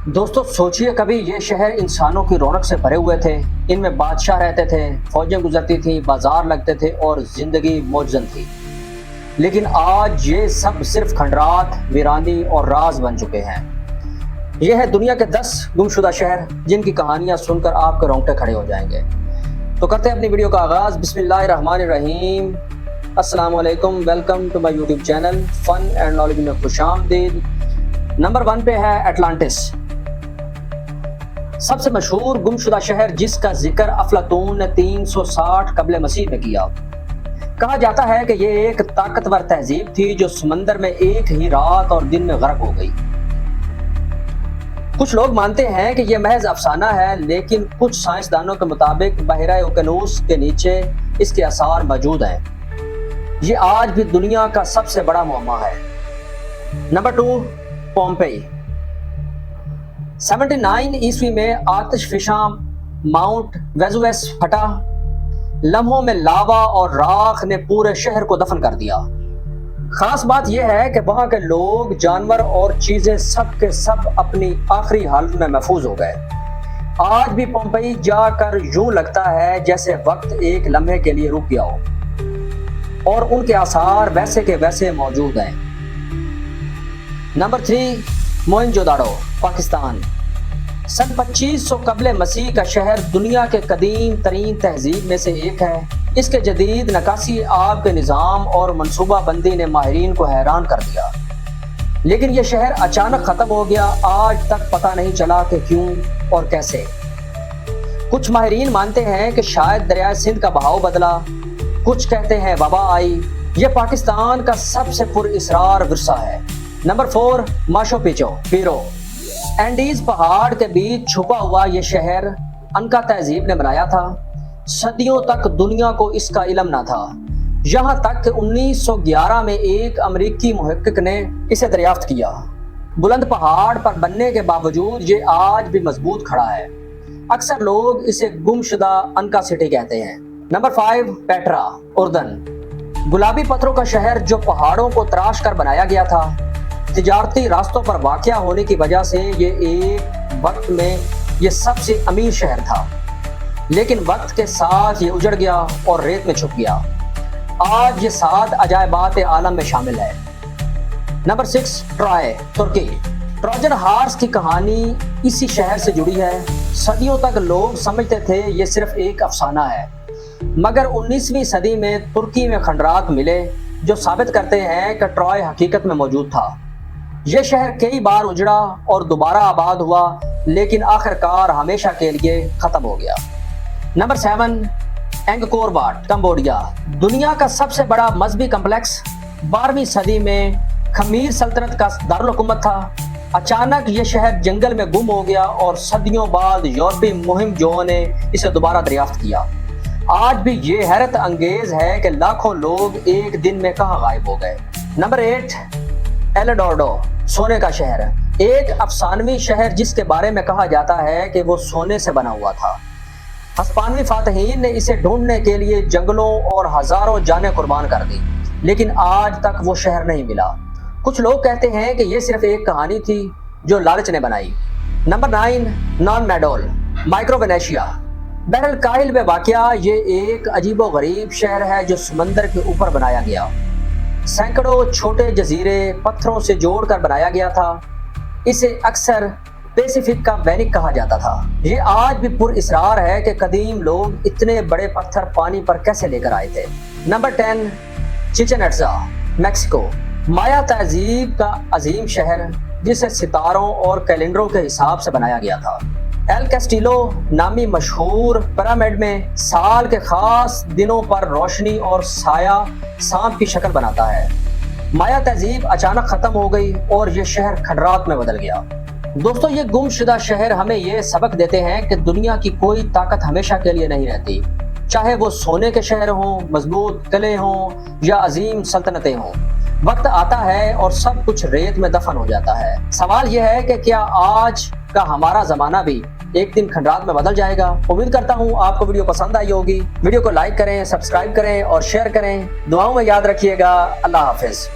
دوستو سوچئے کبھی یہ شہر انسانوں کی رونق سے بھرے ہوئے تھے، ان میں بادشاہ رہتے تھے، فوجیں گزرتی تھیں، بازار لگتے تھے اور زندگی موجزن تھی۔ لیکن آج یہ سب صرف کھنڈرات، ویرانی اور راز بن چکے ہیں۔ یہ ہے دنیا کے 10 گمشدہ شہر جن کی کہانیاں سن کر آپ کے رونگٹے کھڑے ہو جائیں گے۔ تو کرتے ہیں اپنی ویڈیو کا آغاز۔ بسم اللہ الرحمن الرحیم۔ السلام علیکم، welcome to my YouTube channel fun and knowledge میں خوش آمدید۔ نمبر 1 پہ ہے اٹلانٹس، سب سے مشہور گمشدہ شہر جس کا ذکر افلاطون نے 360 قبل مسیح میں کیا۔ کہا جاتا ہے کہ یہ ایک طاقتور تہذیب تھی جو سمندر میں ایک ہی رات اور دن میں غرق ہو گئی۔ کچھ لوگ مانتے ہیں کہ یہ محض افسانہ ہے، لیکن کچھ سائنسدانوں کے مطابق بحیرہ اوقیانوس کے نیچے اس کے آثار موجود ہیں۔ یہ آج بھی دنیا کا سب سے بڑا معمہ ہے۔ نمبر 2 پومپئی، 79 عیسوی میں آتش فشاں ماؤنٹ ویزووس پھٹا۔ لمحوں میں لاوا اور راکھ نے پورے شہر کو دفن کر دیا۔ خاص بات یہ ہے کہ وہاں کے لوگ، جانور اور چیزیں سب کے سب اپنی آخری حالت میں محفوظ ہو گئے۔ آج بھی پومپئی جا کر یوں لگتا ہے جیسے وقت ایک لمحے کے لیے رک گیا ہو، اور ان کے آثار ویسے کے ویسے موجود ہیں۔ نمبر 3 موئنجوداڑو، پاکستان، سن 2500 قبل مسیح کا شہر دنیا کے قدیم ترین تہذیب میں سے ایک ہے۔ اس کے جدید نکاسی آب کے نظام اور منصوبہ بندی نے ماہرین کو حیران کر دیا، لیکن یہ شہر اچانک ختم ہو گیا۔ آج تک پتہ نہیں چلا کہ کیوں اور کیسے۔ کچھ ماہرین مانتے ہیں کہ شاید دریائے سندھ کا بہاؤ بدلا، کچھ کہتے ہیں وبا آئی۔ یہ پاکستان کا سب سے پر اسرار ورثہ ہے۔ نمبر 4 ماشو پیچو، پیرو، اینڈیز پہاڑ کے بیچ چھپا ہوا یہ شہر انکا تہذیب نے بنایا تھا۔ صدیوں تک دنیا کو اس کا علم نہ تھا، یہاں تک کہ 1911 میں ایک امریکی محقق نے اسے دریافت کیا۔ بلند پہاڑ پر بننے کے باوجود یہ آج بھی مضبوط کھڑا ہے۔ اکثر لوگ اسے گمشدہ انکا سٹی کہتے ہیں۔ نمبر 5 پیٹرا، اردن، گلابی پتھروں کا شہر جو پہاڑوں کو تراش کر بنایا گیا تھا۔ تجارتی راستوں پر واقع ہونے کی وجہ سے یہ ایک وقت میں یہ سب سے امیر شہر تھا، لیکن وقت کے ساتھ یہ اجڑ گیا اور ریت میں چھپ گیا۔ آج یہ 7 عجائبات عالم میں شامل ہے۔ نمبر 6 ٹرائے، ترکی، ٹروجن ہارس کی کہانی اسی شہر سے جڑی ہے۔ صدیوں تک لوگ سمجھتے تھے یہ صرف ایک افسانہ ہے، مگر 19ویں صدی میں ترکی میں کھنڈرات ملے جو ثابت کرتے ہیں کہ ٹرائے حقیقت میں موجود تھا۔ یہ شہر کئی بار اجڑا اور دوبارہ آباد ہوا، لیکن آخرکار ہمیشہ کے لیے ختم ہو گیا۔ نمبر 7 اینگکور واٹ، کمبوڈیا، دنیا کا سب سے بڑا مذہبی کمپلیکس 12ویں صدی میں خمیر سلطنت کا دارالحکومت تھا۔ اچانک یہ شہر جنگل میں گم ہو گیا اور صدیوں بعد یورپی مہم جوؤں نے اسے دوبارہ دریافت کیا۔ آج بھی یہ حیرت انگیز ہے کہ لاکھوں لوگ ایک دن میں کہاں غائب ہو گئے۔ نمبر 8 ایلڈورڈو، سونے کا شہر، ایک افسانوی شہر جس کے بارے میں کہا جاتا ہے کہ وہ سونے سے بنا ہوا تھا۔ ہسپانوی فاتحین نے اسے ڈھونڈنے کے لیے جنگلوں اور ہزاروں جانیں قربان کر دی، لیکن آج تک وہ شہر نہیں ملا۔ کچھ لوگ کہتے ہیں کہ یہ صرف ایک کہانی تھی جو لالچ نے بنائی۔ نمبر 9 نان میڈول، مائکروونیشیا، بحر الکاہل میں واقع یہ ایک عجیب و غریب شہر ہے جو سمندر کے اوپر بنایا گیا۔ سینکڑوں چھوٹے جزیرے پتھروں سے جوڑ کر بنایا گیا تھا۔ اسے اکثر پیسیفک کا وینک کہا جاتا تھا۔ یہ آج بھی پر اسرار ہے کہ قدیم لوگ اتنے بڑے پتھر پانی پر کیسے لے کر آئے تھے۔ نمبر 10 چچن اٹزا، میکسیکو، مایا تہذیب کا عظیم شہر جسے ستاروں اور کیلنڈروں کے حساب سے بنایا گیا تھا۔ ایل کیسٹیلو نامی مشہور پیرامڈ میں سال کے خاص دنوں پر روشنی اور سایہ سانپ کی شکل بناتا ہے۔ مایا تہذیب اچانک ختم ہو گئی اور یہ شہر کھنڈرات میں بدل گیا۔ دوستو یہ گمشدہ شہر ہمیں یہ سبق دیتے ہیں کہ دنیا کی کوئی طاقت ہمیشہ کے لیے نہیں رہتی، چاہے وہ سونے کے شہر ہوں، مضبوط قلعے ہوں یا عظیم سلطنتیں ہوں۔ وقت آتا ہے اور سب کچھ ریت میں دفن ہو جاتا ہے۔ سوال یہ ہے کہ کیا آج کا ہمارا زمانہ بھی ایک دن کھنڈرات میں بدل جائے گا؟ امید کرتا ہوں آپ کو ویڈیو پسند آئی ہوگی۔ ویڈیو کو لائک کریں، سبسکرائب کریں اور شیئر کریں۔ دعاؤں میں یاد رکھیے گا۔ اللہ حافظ۔